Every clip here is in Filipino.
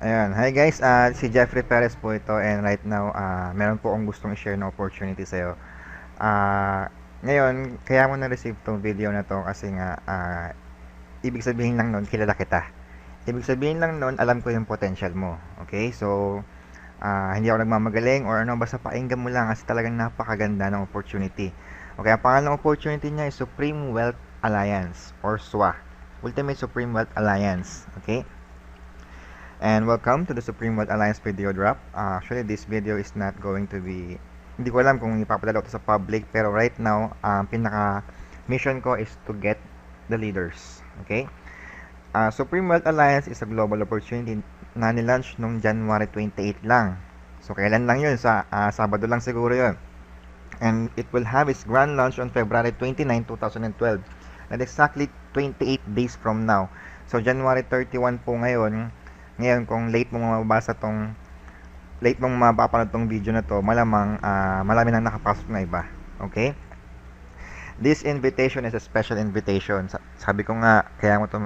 Ayan. Hi guys, si Jeffrey Perez po ito and right now, meron po akong gustong i-share na opportunity sa'yo. Ngayon, kaya mo na-receive tong video na to kasi nga, ibig sabihin lang nun, kilala kita. Ibig sabihin lang nun, alam ko yung potential mo. Okay? So, hindi ako nagmamagaling or ano, basta pakinggan mo lang kasi talagang napakaganda ng opportunity. Okay, ang pangalan ng opportunity niya is Supreme Wealth Alliance or SWA. Ultimate Supreme Wealth Alliance. Okay? And welcome to the Supreme Wealth Alliance video drop. Actually, this video is not going to be, hindi ko alam kung ipapadala ko to sa public, pero right now, pinaka mission ko is to get the leaders. Okay? Supreme Wealth Alliance is a global opportunity na nilaunch nung January 28 lang. So, kailan lang yun? Sabado lang siguro yun. And it will have its grand launch on February 29, 2012. And exactly 28 days from now. So, January 31 po ngayon. Ngayon, kung late mong mapapanood tong video na to, malamang marami nang nakapasok na iba. Okay? This invitation is a special invitation. Sabi ko nga, kaya mo ito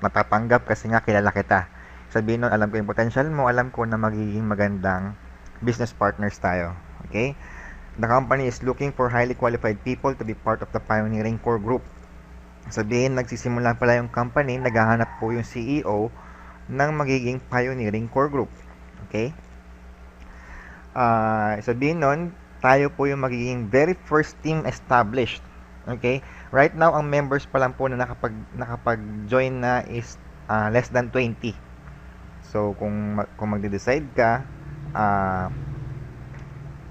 natatanggap kasi nga kilala kita. Sabihin nun, alam ko yung potential mo, alam ko na magiging magandang business partners tayo. Okay? The company is looking for highly qualified people to be part of the pioneering core group. Sabihin, nagsisimula pala yung company, naghahanap po yung CEO ng magiging pioneering core group. Okay? Sabihin nun, tayo po yung magiging very first team established. Okay? Right now, ang members pa lang po na nakapag-join na is less than 20. So, kung magde-decide ka,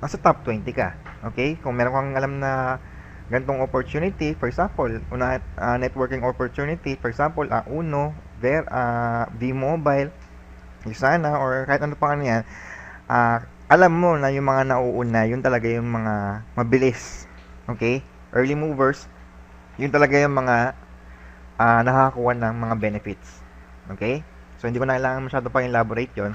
nasa top 20 ka. Okay? Kung meron kang alam na ganitong opportunity, for example, networking opportunity, for example, Uno, V-Mobile, Usana, or kahit ano pa yan, alam mo na yung mga nauuna, yun talaga yung mga mabilis. Okay? Early movers, yun talaga yung mga nakakakuha ng mga benefits. Okay? So, hindi ko na kailangan masyado pa elaborate yon.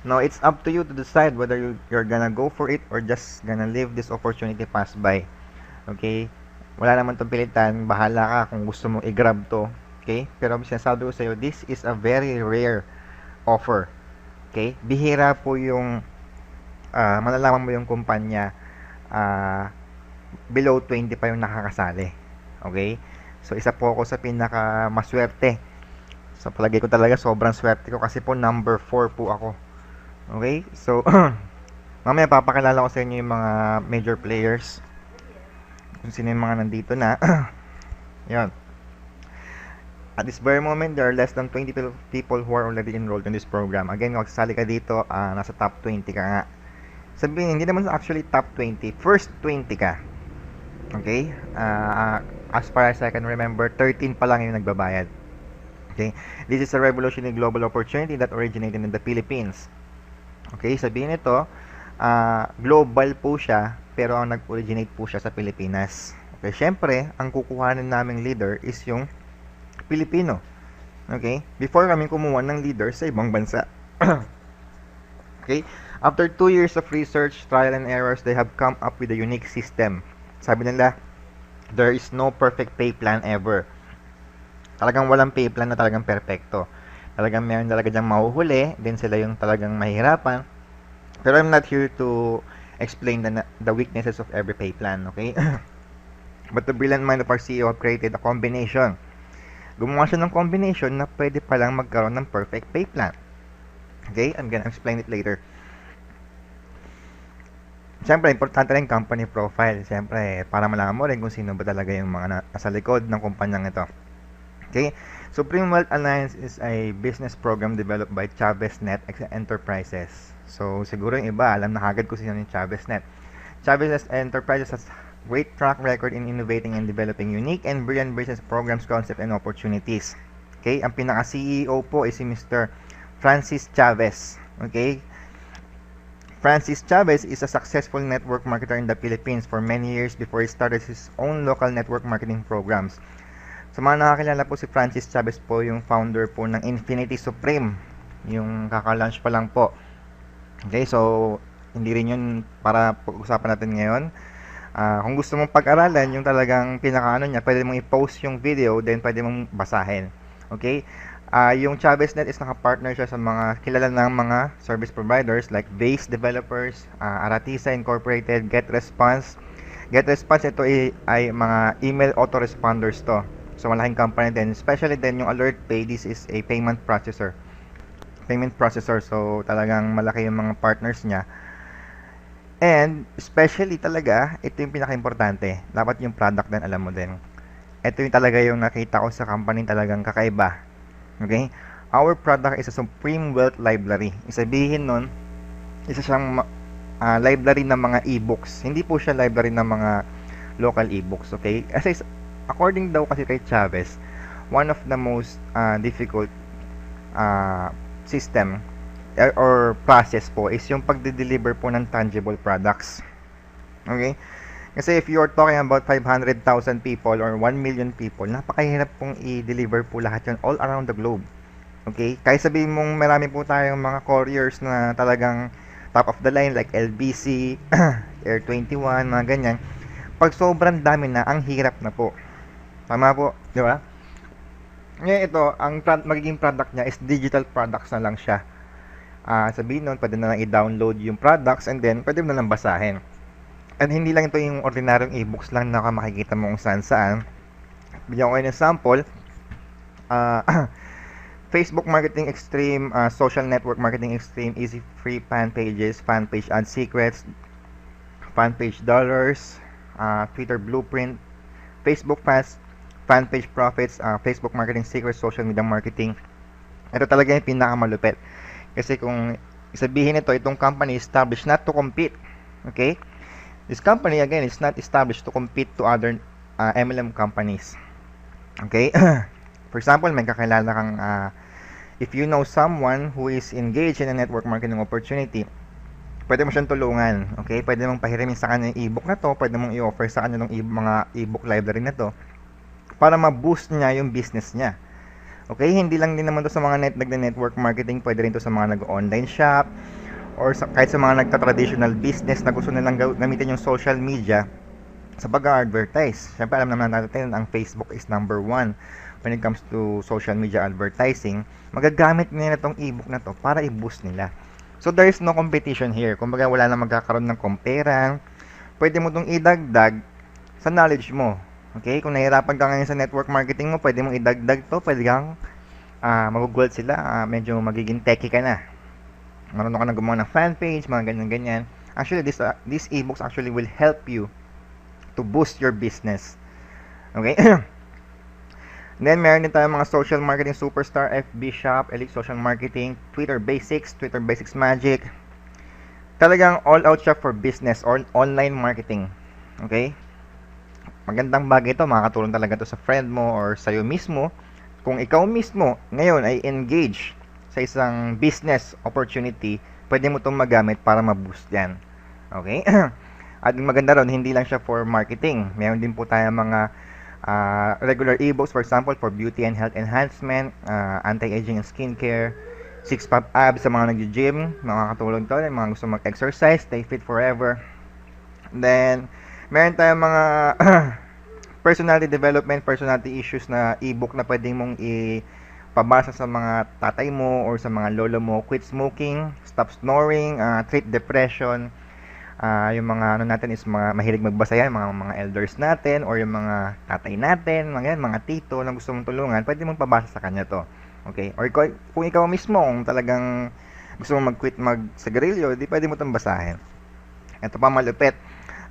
Now, it's up to you to decide whether you're gonna go for it or just gonna leave this opportunity pass by. Okay? Wala naman itong pilitan. Bahala ka kung gusto mong i-grab to. Okay? Pero sinasabi ko sa iyo, this is a very rare offer. Okay? Bihira po yung malalaman mo yung kumpanya below 20 pa yung nakakasali. Okay? So, isa po ako sa pinaka maswerte. So, palagay ko talaga sobrang swerte ko kasi po number 4 po ako. Okay? So, mamaya papakilala ko sa inyo yung mga major players. Kung sino yung mga nandito na. Yan. At this very moment, there are less than 20 people who are already enrolled in this program. Again, kung sasali ka dito, nasa top 20 ka nga. Sabihin, hindi naman actually top 20. First 20 ka. Okay? As far as I can remember, 13 pa lang yung nagbabayad. Okay? This is a revolutionary global opportunity that originated in the Philippines. Okay? Sabihin ito, global po siya, pero ang nag-originate po siya sa Pilipinas. Okay? Siyempre, ang kukuhanin naming leader is yung Pilipino. Okay? Before kami kumuha ng leader sa ibang bansa. Okay? After 2 years of research, trial and errors, they have come up with a unique system. Sabi nila, there is no perfect pay plan ever. Talagang walang pay plan na talagang perfecto. Talagang meron talaga dyang mahuhuli, then sila yung talagang mahihirapan. Pero I'm not here to explain the weaknesses of every pay plan, okay? But the brilliant mind of our CEO have created a combination. Gumawa siya ng combination na pwede palang magkaroon ng perfect pay plan. Okay? I'm gonna explain it later. Siyempre, importante rin company profile. Siyempre, para malaman mo rin kung sino ba talaga yung mga nasa likod ng kumpanyang ito. Okay? Supreme Wealth Alliance is a business program developed by Chavez Net Enterprises. So, siguro yung iba, alam na kagad kung sino yung Chavez Net. Chavez Enterprises has great track record in innovating and developing unique and brilliant business programs, concepts, and opportunities. Okay? Ang pinaka-CEO po is si Mr. Francis Chavez. Okay? Francis Chavez is a successful network marketer in the Philippines for many years before he started his own local network marketing programs. Sa mga nakakilala po, si Francis Chavez po yung founder po ng Infinity Supreme. Yung kaka-launch pa lang po. Okay? So, hindi rin yun para pag-usapan natin ngayon. Kung gusto mong pag-aralan yung talagang pinakaano niya, pwede mong i-post yung video, then pwede mong basahin. Okay? Yung ChavesNet is naka-partner siya sa mga kilala ng mga service providers like Base Developers, Aratisa Incorporated, GetResponse. GetResponse ito ay mga email autoresponders to. So malaking company din. Especially din yung AlertPay, this is a payment processor. So talagang malaki yung mga partners niya. And especially talaga, ito yung pinaka-importante. Dapat yung product din alam mo din. Ito yung talaga yung nakita ko sa company talagang kakaiba. Okay? Our product is a Supreme Wealth Library. Isabihin nun, isa siyang library ng mga e-books. Hindi po siya library ng mga local e-books. Okay? Kasi according daw kasi kay Chavez, one of the most difficult system or process po is yung pagde-deliver po ng tangible products. Okay? Kasi if you're talking about 500,000 people or 1 million people, napakahirap pong i-deliver po lahat yun all around the globe. Okay? Kaya sabihin mong marami po tayong mga couriers na talagang top of the line like LBC, Air 21, mga ganyan. Pag sobrang dami na, ang hirap na po. Tama po, di ba? Ngayon ito, ang magiging product niya is digital products na lang siya. Sabihin nun, pwede na lang i-download yung products and then pwede mo na lang basahin. And hindi lang ito yung ordinaryong e-books lang na makikita mo kung saan. Bigyan ko kayo ng sample. Facebook Marketing Extreme, Social Network Marketing Extreme, Easy Free Fan Pages, Fan Page Ad Secrets, Fan Page Dollars, Twitter Blueprint, Facebook Fast, Fan Page Profits, Facebook Marketing Secrets, Social Media Marketing. Ito talaga yung pinakamalupit. Kasi kung isabihin ito, itong company established not to compete. Okay? This company, again, is not established to compete to other MLM companies. Okay? For example, may kakilala kang, if you know someone who is engaged in a network marketing opportunity, pwede mo siyang tulungan. Okay? Pwede mong pahiramin sa kanya yung e-book na to, pwede mong i-offer sa kanya ng mga e-book library na to, para ma-boost niya yung business niya. Okay? Hindi lang din naman to sa mga network marketing, pwede rin to sa mga nag-online shop, or kahit sa mga nagta-traditional business na gusto nilang gamitin yung social media sa pag-advertise. Siyempre, alam naman natin ang Facebook is number 1 when it comes to social media advertising. Magagamit nila itong ebook na to para i-boost nila. So, there is no competition here. Kumbaga, wala na magkakaroon ng komperan. Pwede mo itong idagdag sa knowledge mo. Okay? Kung nahihirapan ka ngayon sa network marketing mo, pwede mong idagdag to. Pwede kang mag-gold sila. Medyo magiging techie ka na. Marunong ka na gumawa ng fan page, mga ganyan-ganyan. Actually, these ebooks actually will help you to boost your business. Okay? Then, meron din tayong mga social marketing superstar, FB Shop, Elite Social Marketing, Twitter Basics Magic. Talagang all out siya for business or online marketing. Okay? Magandang bagay ito, makakatulong talaga ito sa friend mo or sa'yo mismo. Kung ikaw mismo ngayon ay engage sa isang business opportunity, pwede mo itong magamit para ma-boost yan. Okay? At maganda ron, hindi lang siya for marketing. Meron din po tayo mga regular ebooks, for example, for beauty and health enhancement, anti-aging and skincare, six-pack abs sa mga nag-gym, makakatulong to, mga gusto mag-exercise, stay fit forever. Then, meron tayong mga personality development, personality issues na ebook na pwede mong pabasa sa mga tatay mo or sa mga lolo mo. Quit smoking, stop snoring, treat depression. Yung mga natin is mga mahilig magbasa yan, mga elders natin or yung mga tatay natin, mga tito na gusto mong tulungan, pwede mong pabasa sa kanya to. Okay? Or kung ikaw mismo, kung talagang gusto mong mag-quit mag-sigarilyo, di pwede mo itong basahin. Ito pa malupit.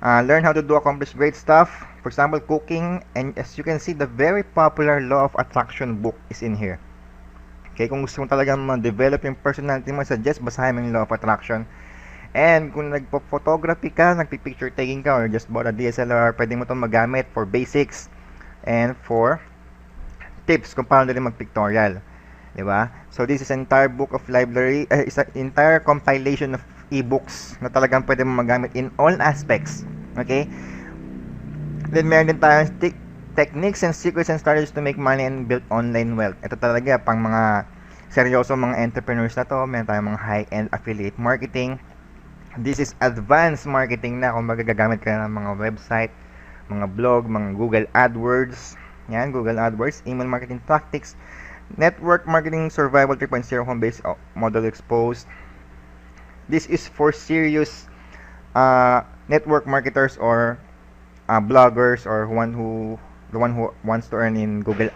Learn how to do accomplish great stuff. For example, cooking. And as you can see, the very popular Law of Attraction book is in here. Okay, kung gusto mo talagang ma-develop yung personality mo, suggest basahin mo yung Law of Attraction. And kung nagpo-photography ka, nagpi-picture taking ka, or just bought a DSLR, pwede mo itong magamit for basics and for tips kung paano rin mag-pictorial. Diba? So, this is an entire book of library, is an entire compilation of ebooks na talagang pwede mo magamit in all aspects. Okay? Then, meron din tayong techniques and secrets and strategies to make money and build online wealth. Ito talaga pang mga seryoso mga entrepreneurs na to. Meron tayong mga high-end affiliate marketing. This is advanced marketing na kung magagamit ka ng mga website, mga blog, mga Google AdWords. Yan, Google AdWords, email marketing tactics, Network Marketing Survival 3.0 home-based model exposed. This is for serious network marketers or bloggers or the one who wants to earn in Google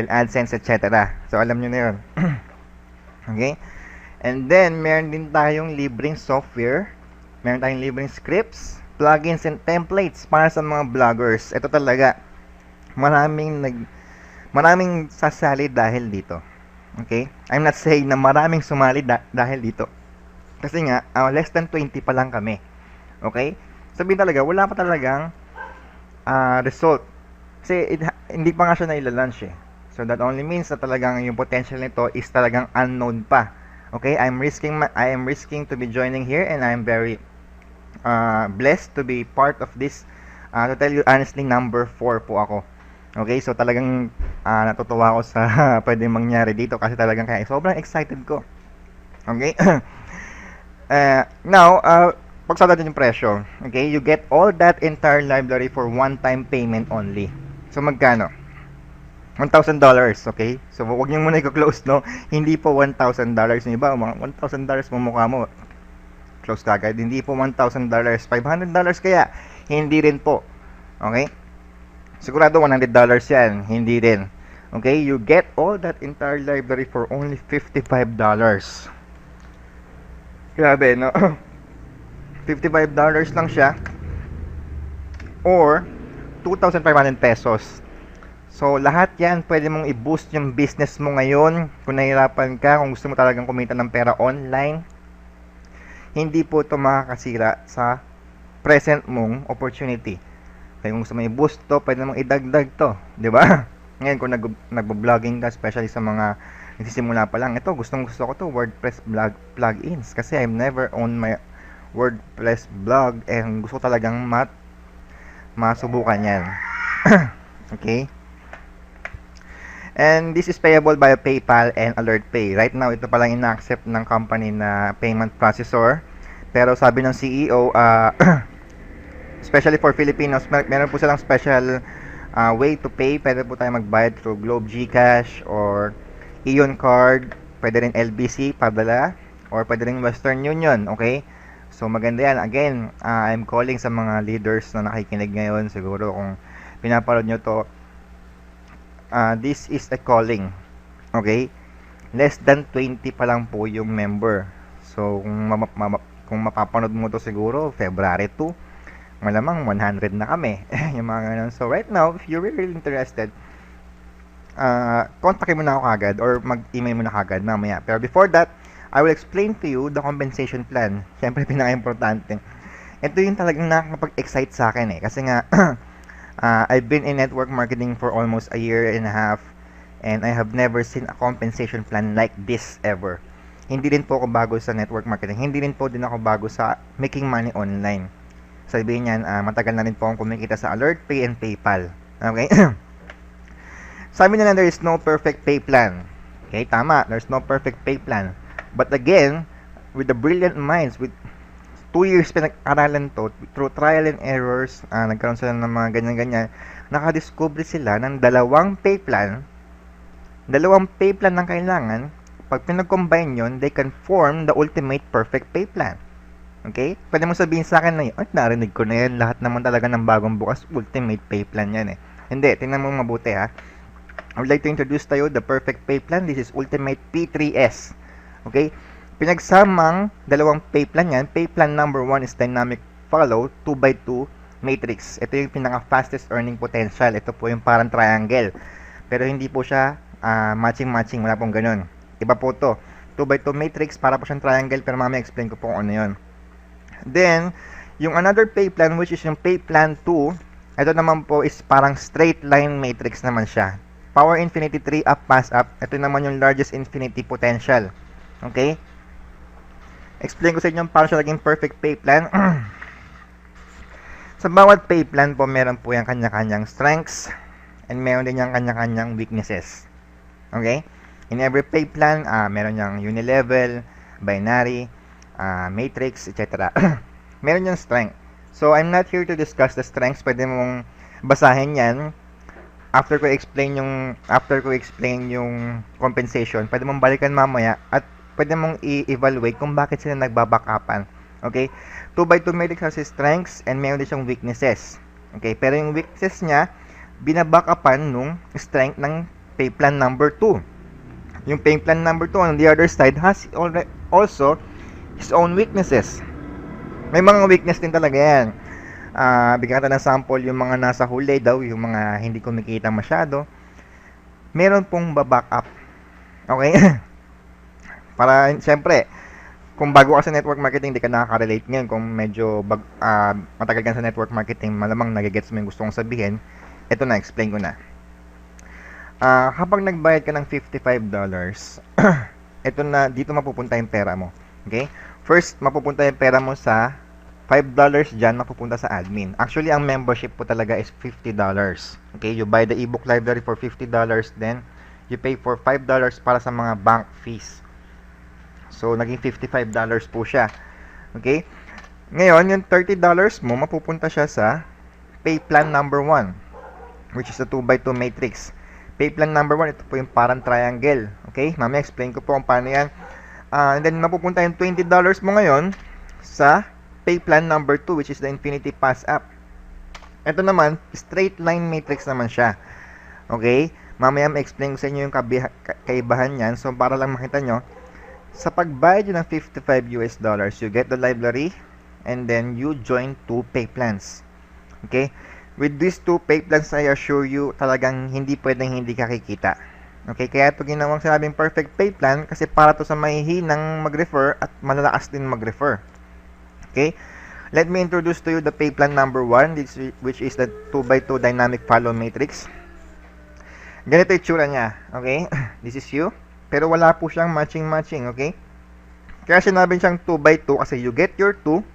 AdSense, etc. So alam nyo na yun. Okay? And then, meron din tayong libreng software. Meron tayong libreng scripts, plugins, and templates para sa mga bloggers. Ito talaga, maraming sasali dahil dito. Okay? I'm not saying na maraming sumali dahil dito. Kasi nga, less than 20 pa lang kami. Okay? Sabihin talaga, wala pa talagang result. Kasi hindi pa nga siya na-launch eh. So that only means na talagang yung potential nito is talagang unknown pa. Okay? I am risking to be joining here, and I am very blessed to be part of this. To tell you honestly, number 4 po ako. Okay? So talagang natutuwa ako sa pwedeng mangyari dito kasi talagang kaya sobrang excited ko. Okay? Now, pagsada din yung presyo. Okay? You get all that entire library for one-time payment only. So magkano? $1,000, okay? So, wag niyo muna i-close, no? Hindi po $1,000 yung iba. $1,000 mo mukha mo. Close ka agad. Hindi po $1,000. $500 kaya? Hindi rin po. Okay? Sigurado $100 yan. Hindi rin. Okay? You get all that entire library for only $55. Grabe, no? $55 lang siya. Or, 2,500 pesos. So, lahat yan, pwede mong i-boost yung business mo ngayon. Kung nahihirapan ka, kung gusto mo talagang kumita ng pera online, hindi po ito makakasira sa present mong opportunity. Kaya kung gusto mo i-boost to, pwede mong idagdag to. Di ba? Ngayon, kung nag-vlogging ka, especially sa mga nagsisimula pa lang, ito, gusto ko to, WordPress plugins. Kasi I've never owned my WordPress blog and gusto talagang masubukan yan. Okay? And this is payable by PayPal and AlertPay. Right now, ito palang ina-accept ng company na payment processor. Pero sabi ng CEO, especially for Filipinos, meron po silang special way to pay. Pwede po tayo magbayad through Globe GCash or Ion Card. Pwede rin LBC, padala. Or pwede rin Western Union. Okay? So, maganda yan. Again, I'm calling sa mga leaders na nakikinig ngayon. Siguro kung pinapanood nyo to, this is a calling. Okay? Less than 20 pa lang po yung member. So, kung mapapanood mo to siguro, February 2, malamang 100 na kami. Yung mga ganun. So, right now, if you're really interested, kontakin mo na ako agad or mag-email mo na agad mamaya. Pero before that, I will explain to you the compensation plan. Siyempre, pinaka-importante. Ito yung talagang nakakapag-excite sa akin eh. Kasi nga, I've been in network marketing for almost a year and a half, and I have never seen a compensation plan like this ever. Hindi rin po ako bago sa network marketing. Hindi rin po din ako bago sa making money online. Sabihin niyan, matagal na rin po akong kumikita sa AlertPay and PayPal. Okay? Sabi nila, there is no perfect pay plan. Okay, tama. There's no perfect pay plan. But again, with the brilliant minds, with 2 years pinag-aralan to, through trial and errors, nagkaroon sila ng mga ganyan-ganyan, nakadiscover sila ng dalawang pay plan ng kailangan. Pag pinag-combine yun, they can form the ultimate perfect pay plan. Okay? Pwede mo sabihin sa akin na yun, narinig ko na yan, lahat naman talaga ng bagong bukas, ultimate pay plan yan eh. Hindi, tingnan mo mabuti ha. I would like to introduce to you the perfect pay plan. This is Ultimate P3S. Okay? Pinagsamang dalawang pay plan yan. Pay plan number 1 is Dynamic Follow 2x2 Matrix. Ito yung pinaka-fastest earning potential. Ito po yung parang triangle. Pero hindi po siya matching-matching. Wala pong ganun. Iba po to. 2x2 Matrix, para po siyang triangle. Pero mamaya explain ko po kung ano yun. Then, yung another pay plan, which is yung pay plan 2, ito naman po is parang straight line matrix naman siya. Power infinity 3 up, pass up. Ito naman yung largest infinity potential. Okay? Explain ko sa inyo paano siya naging perfect pay plan. Sa bawat pay plan po, meron po yung kanya-kanyang strengths and meron din yung kanya-kanyang weaknesses. Okay? In every pay plan, meron yung unilevel, binary, matrix, etc. Meron yung strength. So, I'm not here to discuss the strengths. Pwede mong basahin yan after ko explain yung compensation, pwede mong balikan mamaya at pwede mong i-evaluate kung bakit sila nagba-backupan. Okay? 2x2 matrix has strengths and meron din siyang weaknesses. Okay? Pero yung weaknesses niya, binabackupan nung strength ng pay plan number 2. Yung pay plan number 2 on the other side has also his own weaknesses. May mga weakness din talaga yan. Bigyan ka ng sample, yung mga nasa huli daw, yung mga hindi kumikita masyado, meron pong babackup. Okay? Para, siyempre, kung bago ka sa network marketing, hindi ka nakaka-relate ngayon. Kung medyo matagal ka sa network marketing, malamang nagigets mo yung gusto kong sabihin. Ito na, explain ko na. Kapag nagbayad ka ng $55, ito na, dito mapupunta yung pera mo. Okay? First, mapupunta yung pera mo sa $5 dyan, mapupunta sa admin. Actually, ang membership po talaga is $50. Okay? You buy the ebook library for $50, then you pay for $5 para sa mga bank fees. So, naging $55 po siya. Okay? Ngayon, yung $30 mo, mapupunta siya sa pay plan number 1, which is the 2x2 matrix. Pay plan number 1, ito po yung parang triangle. Okay? Mamaya explain ko po kung paano yan. And then, mapupunta yung $20 mo ngayon sa pay plan number 2, which is the Infinity Pass app. Ito naman, straight line matrix naman siya. Okay? Mamaya ma-explain ko sa inyo yung kaibahan niyan. So, para lang makita nyo, sa pagbayad nyo ng $55, you get the library and then you join 2 pay plans. Okay? With these 2 pay plans, I assure you, talagang hindi pwedeng hindi ka kikita. Okay? Kaya ito ginawang sinabing perfect pay plan kasi para to sa mahihinang mag-refer at malalakas din mag-refer. Okay? Let me introduce to you the pay plan number 1, which is the 2x2 dynamic follow matrix. Ganito yung tsura niya. Okay? This is you. Pero wala po siyang matching. Okay? Kaya sinabi siyang 2x2 kasi you get your 2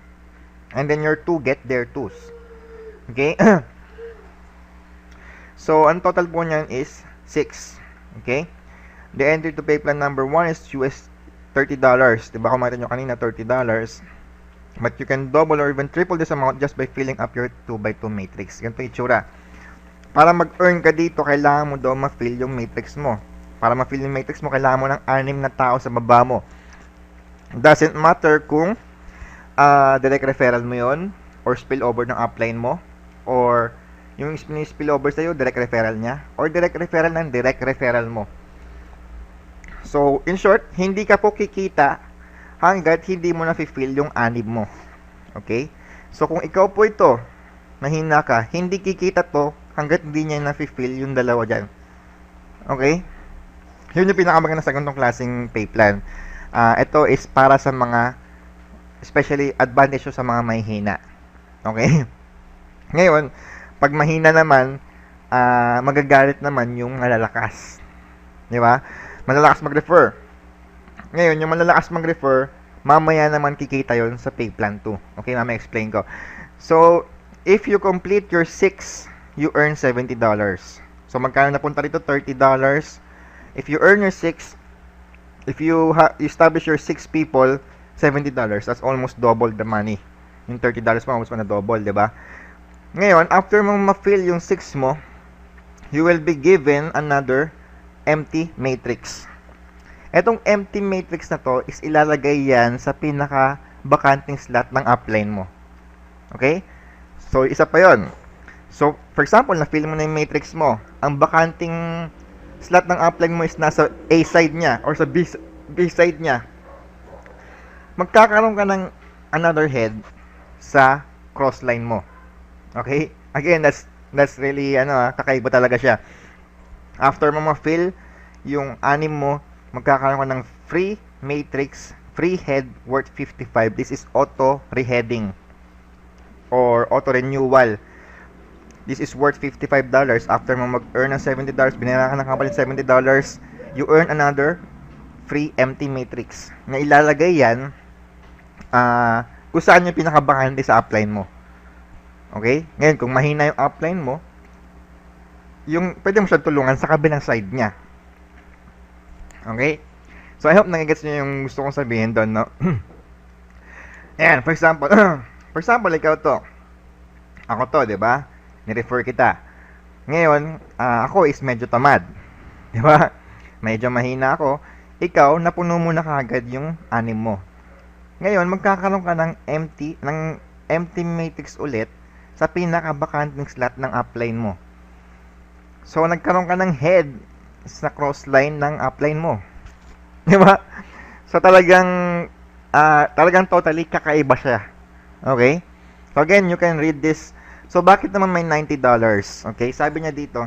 and then your 2 get their 2s. Okay? So, ang total po niyan is 6. Okay? The entry to pay plan number 1 is US $30. Diba? Kung makita nyo kanina, $30. But you can double or even triple this amount just by filling up your 2x2 matrix. Ganito yung itsura. Para mag-earn ka dito, kailangan mo daw ma-fill yung matrix mo. Para ma-fill yung matrix mo, kailangan mo ng 6 na tao sa baba mo. Doesn't matter kung direct referral mo yon or spillover ng upline mo, or yung spillover sa'yo, direct referral niya, or direct referral ng direct referral mo. So, in short, hindi ka po kikita hanggat hindi mo na-fill yung 6 mo. Okay? So, kung ikaw po ito, mahina ka, hindi kikita to hanggat hindi niya na-fill yung dalawa dyan. Okay? Yun yung pinakamaganda sa ganitong klaseng pay plan. Ito is para sa mga, especially advantage sa mga mahihina. Okay? Ngayon, pag mahina naman, magagalit naman yung malalakas. Di ba? Malalakas mag-refer. Ngayon, yung malalakas mag-refer, mamaya naman kikita yon sa pay plan 2. Okay, mamaya explain ko. So, if you complete your 6, you earn $70. So, magkano napunta dito? $30. If you earn your 6, if you establish your 6 people, $70. That's almost double the money. Yung $30 mo, almost na double, di ba? Ngayon, after mo ma-fill yung 6 mo, you will be given another empty matrix. Etong empty matrix na to is ilalagay yan sa pinaka-bakanting slot ng upline mo. Okay? So, isa pa yon. So, for example, na-fill mo na yung matrix mo. Ang bakanting slot ng upline mo is nasa A side niya or sa B side niya. Magkakaroon ka ng another head sa crossline mo. Okay? Again, that's really, kakaiba talaga siya. After mo ma-fill yung 6 mo, magkakaroon ka ng free matrix, free head worth 55. This is auto reheading or auto renewal. This is worth $55. After mo mag-earn ng $70, binayaran ka ng company $70, you earn another free empty matrix. Na ilalagay yan kung saan yung pinakabakante sa upline mo. Okay? Ngayon, kung mahina yung upline mo, yung pwede mo siya tulungan sa kabilang side niya. Okay? So, I hope nagigets nyo yung gusto kong sabihin doon, no? Ayan, for example, ikaw to. Ako to, di ba? Ni-refer kita. Ngayon, ako is medyo tamad. Di ba? Medyo mahina ako. Ikaw, napuno mo na kaagad yung 6 mo. Ngayon, magkakaroon ka ng empty matrix ulit sa pinaka-bakanting slot ng upline mo. So, nagkaroon ka ng head sa crossline ng upline mo. Di ba? So, talagang totally kakaiba siya. Okay? So, again, you can read this. So, bakit naman may $90? Okay? Sabi niya dito,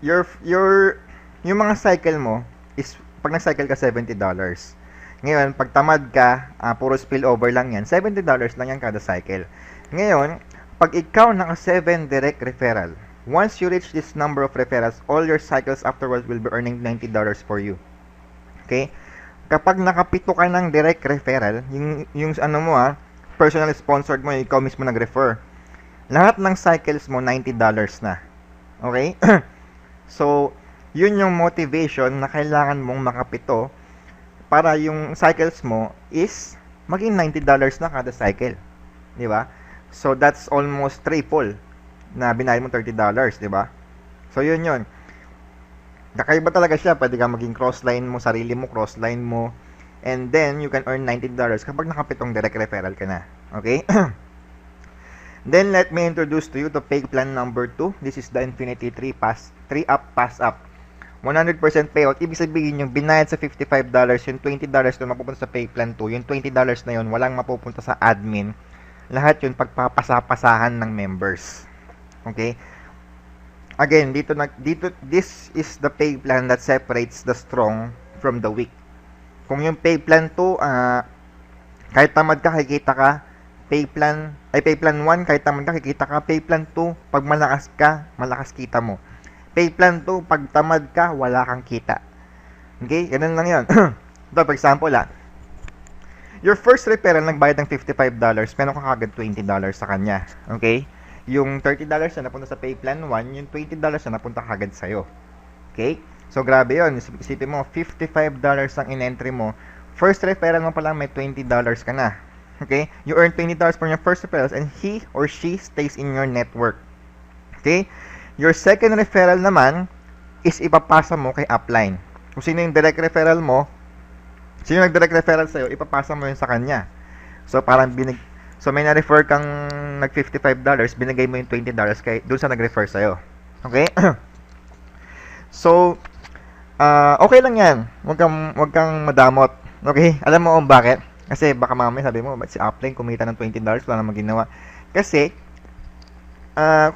yung mga cycle mo is, pag nag-cycle ka, $70. Ngayon, pag tamad ka, puro spillover lang yan, $70 lang yan kada cycle. Ngayon, pag ikaw naka-7 direct referral, once you reach this number of referrals, all your cycles afterwards will be earning $90 for you. Okay? Kapag nakapito ka ng direct referral, yung ano mo personal sponsored mo, ikaw mismo nag-refer, lahat ng cycles mo, $90 na. Okay? So, yun yung motivation na kailangan mong makapito para yung cycles mo is maging $90 na kada cycle. Di ba? So, that's almost triple na binayad mo $30, di ba? So, yun. Kakaiba talaga siya. Pwede ka maging crossline mo, sarili mo, crossline mo. And then, you can earn $90 kapag nakapitong direct referral ka na. Okay? Then, let me introduce to you the pay plan number 2. This is the Infinity 3 up, pass up. 100% payout. Ibig sabihin, yung binayad sa $55, yung $20 na mapupunta sa pay plan 2, yung $20 na yun, walang mapupunta sa admin. Lahat yun pagpapasa-pasahan ng members. Okay? Again, this is the pay plan that separates the strong from the weak. Kung yung pay plan 2, kahit tamad ka, kikita ka. Pay plan 1, kahit tamad ka, kikita ka. Pay plan 2, pag malakas ka, malakas kita mo. Pay plan 2, pag tamad ka, wala kang kita. Okay? Ganun lang yun. Ito, for example, your first referral nagbayad ng $55, meron ka kagad $20 sa kanya. Okay? Yung $30 na napunta sa pay plan 1, yung $20 na napunta kagad sa'yo. Okay? So, grabe yun. Isipin mo, $55 ang in-entry mo. First referral mo pa lang, may $20 ka na. Okay? You earn $20 for your first referrals and he or she stays in your network. Okay? Your second referral naman is ipapasa mo kay upline. Kung sino yung direct referral mo, sino nag-direct referral sa'yo, ipapasa mo yun sa kanya. So, parang may na-refer kang nag-$55, binigay mo yung $20 doon sa nag-refer sa'yo. Okay? So, okay lang yan. Huwag kang madamot. Okay? Alam mo kung bakit? Kasi baka mamaya sabi mo, si upline kumita ng $20, wala namang ginawa. Kasi,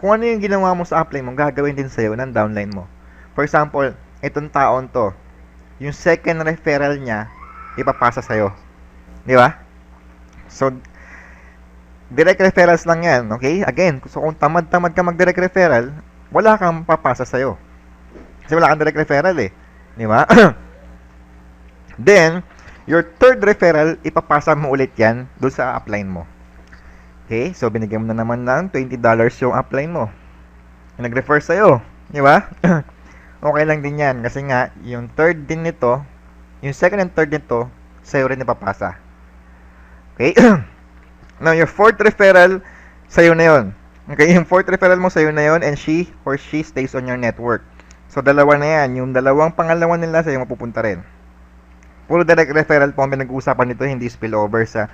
kung ano yung ginawa mo sa upline mo, gagawin din sa'yo ng downline mo. For example, itong taon to, yung second referral niya, ipapasa sa'yo. Di ba? So, direct referrals lang yan, okay? Again, so kung tamad-tamad ka mag-direct referral, wala kang papasa sa'yo. Kasi wala kang direct referral eh. Di ba? Then, your third referral, ipapasa mo ulit yan doon sa upline mo. Okay? So, binigyan mo na naman ng $20 yung upline mo. Yung nag-refer sa'yo. Di ba? Okay lang din yan. Kasi nga, yung third din nito, yung second and third nito, sa'yo rin ipapasa. Okay? Now, your fourth referral, sa'yo na yun. Okay? Yung fourth referral mo, sa'yo na yun, and she or she stays on your network. So, dalawa na yan. Yung dalawang pangalawa nila, sa'yo mapupunta rin. Puro direct referral po ang pinag-uusapan nito, hindi spillover sa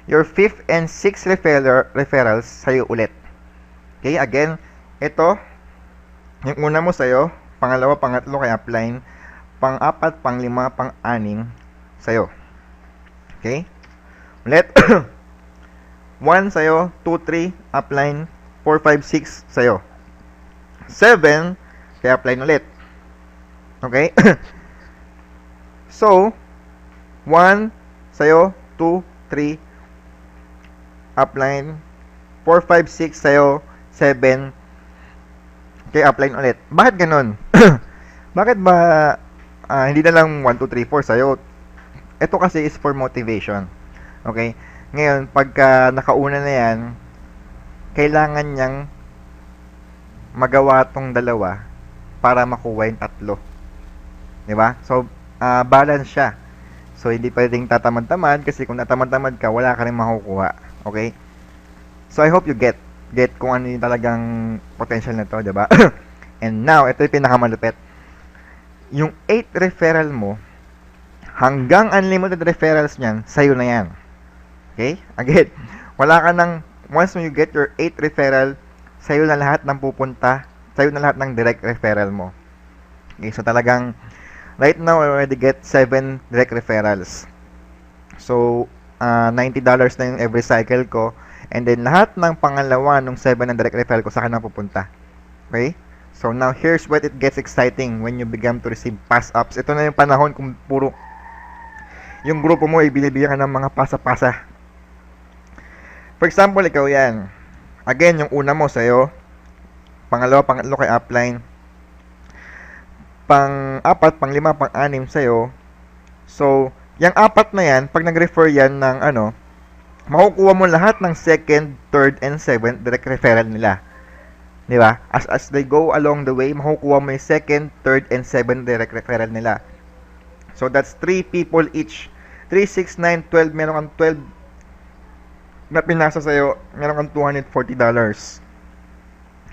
your fifth and sixth referrals sa'yo ulit. Okay? Again, ito, yung una mo sa'yo, pangalawa, pangatlo kay upline, pang-apat, pang-lima, pang-anim sa'yo. Okay? Ulit. 1 sa'yo, 2, 3, upline, 4, 5, 6 sa'yo. 7, kay upline ulit. Okay? So, 1 sa'yo, 2, 3, upline, 4, 5, 6 sa'yo, 7, kay upline ulit. Bakit ganun? Bakit ba hindi na lang 1, 2, 3, 4 sa'yo? Ito kasi is for motivation. Okay? Ngayon, pagka nakauna na yan, kailangan niyang magawa tong dalawa para makuha yung tatlo. Diba? So, balance siya. So, hindi pwedeng tatamad-tamad kasi kung natamad-tamad ka, wala ka rin makukuha. Okay? So, I hope you get. get kung ano yung talagang potential na to, diba? And now, ito yung pinakamalupit. Yung 8 referral mo, hanggang unlimited referrals niyan, sa'yo na yan. Okay? Again, wala ka nang, once you get your 8 referral, sa'yo na lahat ng pupunta, sa'yo na lahat ng direct referral mo. Okay, so talagang, right now, I already get 7 direct referrals. So, $90 na yung every cycle ko. And then, lahat ng pangalawa nung 7 na direct referral ko sa akin na pupunta. Okay? So, now, here's what it gets exciting when you begin to receive pass-ups. Ito na yung panahon kung puro yung grupo mo ay binibigyan ka ng mga pasa-pasa. For example, ikaw yan. Again, yung una mo sa'yo. Pangalawa, pangatlo kay upline. Pang-apat, pang-lima, pang-anim sa'yo. So, yung apat na yan, pag nag-refer yan ng makukuha mo lahat ng second, third, and seventh direct referral nila. Di ba? As they go along the way, makukuha mo yung second, third, and seventh direct referral nila. So, that's 3 people each. 3, 6, 9, 12. Meron kang 12 na pinasa sa'yo. Meron kang $240.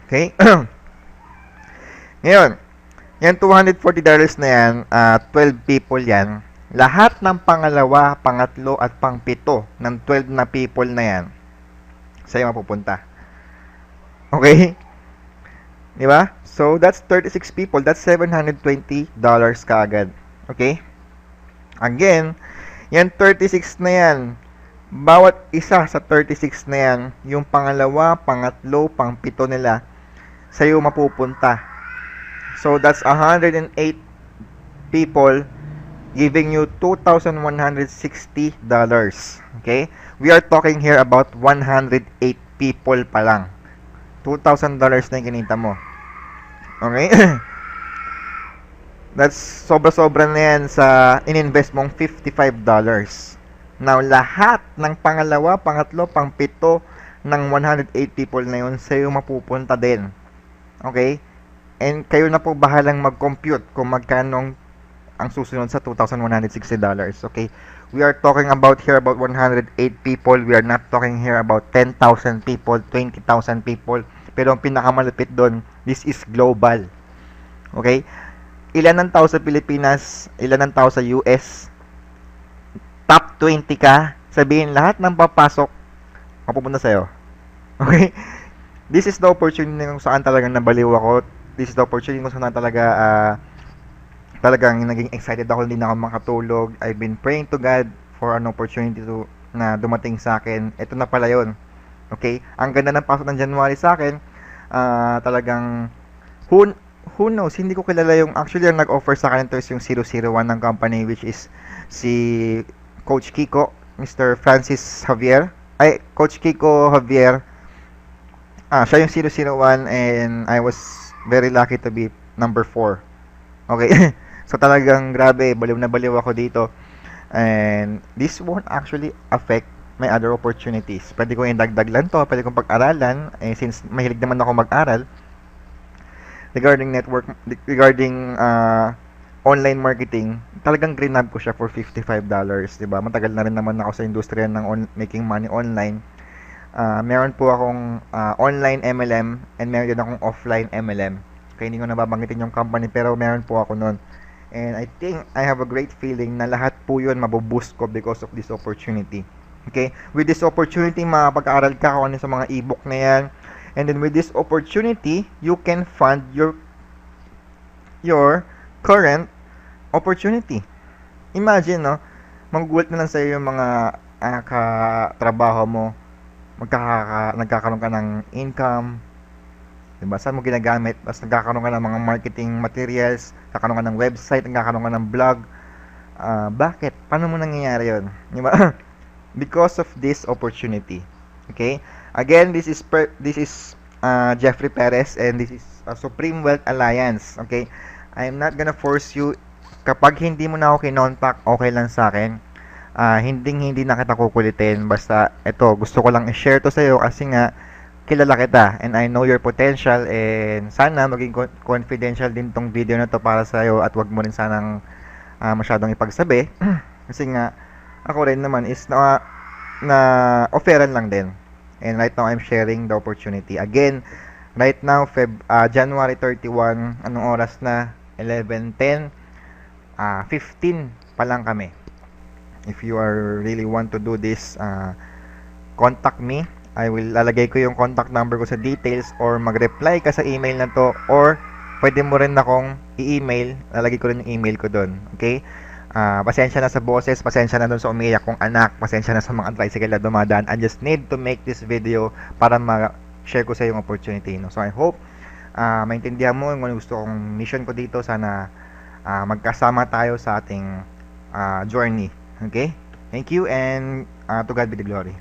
Okay? Ngayon, yan $240 na yan, 12 people yan. Lahat ng pangalawa, pangatlo, at pangpito ng 12 na people na yan, sa'yo mapupunta. Okay? Di ba? So, that's 36 people. That's $720 kaagad. Okay? Again, yan 36 na yan. Bawat isa sa 36 na yan, yung pangalawa, pangatlo, pangpito nila, sa'yo mapupunta. So, that's 108 people giving you $2,160. Okay? We are talking here about 108 people pa lang. $2,000 na yung kinita mo. Okay? That's sobra-sobra na yan sa ininvest mong $55. Now, lahat ng pangalawa, pangatlo, pangpito ng 108 people na yun, sa'yo mapupunta din. Okay? And kayo na po bahalang mag-compute kung magkano ang susunod sa $2,160. Okay? We are talking about here about 108 people. We are not talking here about 10,000 people, 20,000 people. Pero ang pinakamalapit doon, this is global. Okay? Ilan ang tao sa Pilipinas? Ilan ang tao sa US? Top 20 ka? Sabihin lahat ng papasok, mapupunta sa'yo. Okay? This is the opportunity kung saan talagang nabaliw ako. This is the opportunity kung saan talagang naging excited ako, hindi na ako makatulog. I've been praying to God for an opportunity na dumating sa akin. Ito na pala yun. Okay? Ang ganda ng pasok ng January sa akin, talagang who knows, hindi ko kilala yung, actually yung nag-offer sa akin ito is yung 001 ng company, which is si Coach Kiko, Mr. Francis Javier. Coach Kiko Javier. Siya yung 001 and I was very lucky to be number 4. Okay? So talagang grabe, baliw na baliw ako dito. And this won't actually affect my other opportunities. Pwede ko indagdag lang to, pwede kong pag-aralan, since mahilig naman ako mag-aral regarding online marketing. Talagang grinab ko siya for $55, diba? Matagal na rin naman ako sa industriya ng making money online. Meron po akong online MLM and meron din akong offline MLM. Kaya hindi ko nababanggitin yung company, pero meron po ako nun. And I think I have a great feeling na lahat po yun mabuboost ko because of this opportunity. Okay? With this opportunity, makapag-aaral ka kung ano sa mga ebook na yan. And then with this opportunity, you can fund your current opportunity. Imagine, no? Magugulat na lang sa'yo yung mga katrabaho mo. Nagkakaroon ka ng income. Diba? Saan mo ginagamit? Tapos nagkakaroon ka ng mga marketing materials, nagkakaroon ka ng website, nagkakaroon ka ng blog. Bakit? Paano mo nangyayari yun? Diba? Because of this opportunity. Okay? Again, this is Jeffrey Perez and this is Supreme Wealth Alliance. Okay? I am not gonna force you. Kapag hindi mo na ako kinontak, okay lang sa akin. Hindi na kita kukulitin. Basta, ito, gusto ko lang i-share to sa'yo kasi nga, kilala kita and I know your potential and sana maging confidential din tong video na to para sa'yo at wag mo rin sanang masyadong ipagsabi. Kasi nga, ako rin naman is na offeran lang din. And right now, I'm sharing the opportunity. Again, right now, January 31, anong oras na? 11:10, 15 pa lang kami. If you are really want to do this, contact me. I will lalagay ko yung contact number ko sa details, or mag-reply ka sa email na to, or pwede mo rin akong i-email. Lalagay ko rin yung email ko doon. Okay? Pasensya na sa boses, pasensya na doon sa umiyak kong anak, pasensya na sa mga tricycle na dumadaan. I just need to make this video para ma-share ko sa yung opportunity. No? So I hope maintindihan mo yung gusto kong mission ko dito. Sana magkasama tayo sa ating journey. Okay? Thank you, and to God be the glory.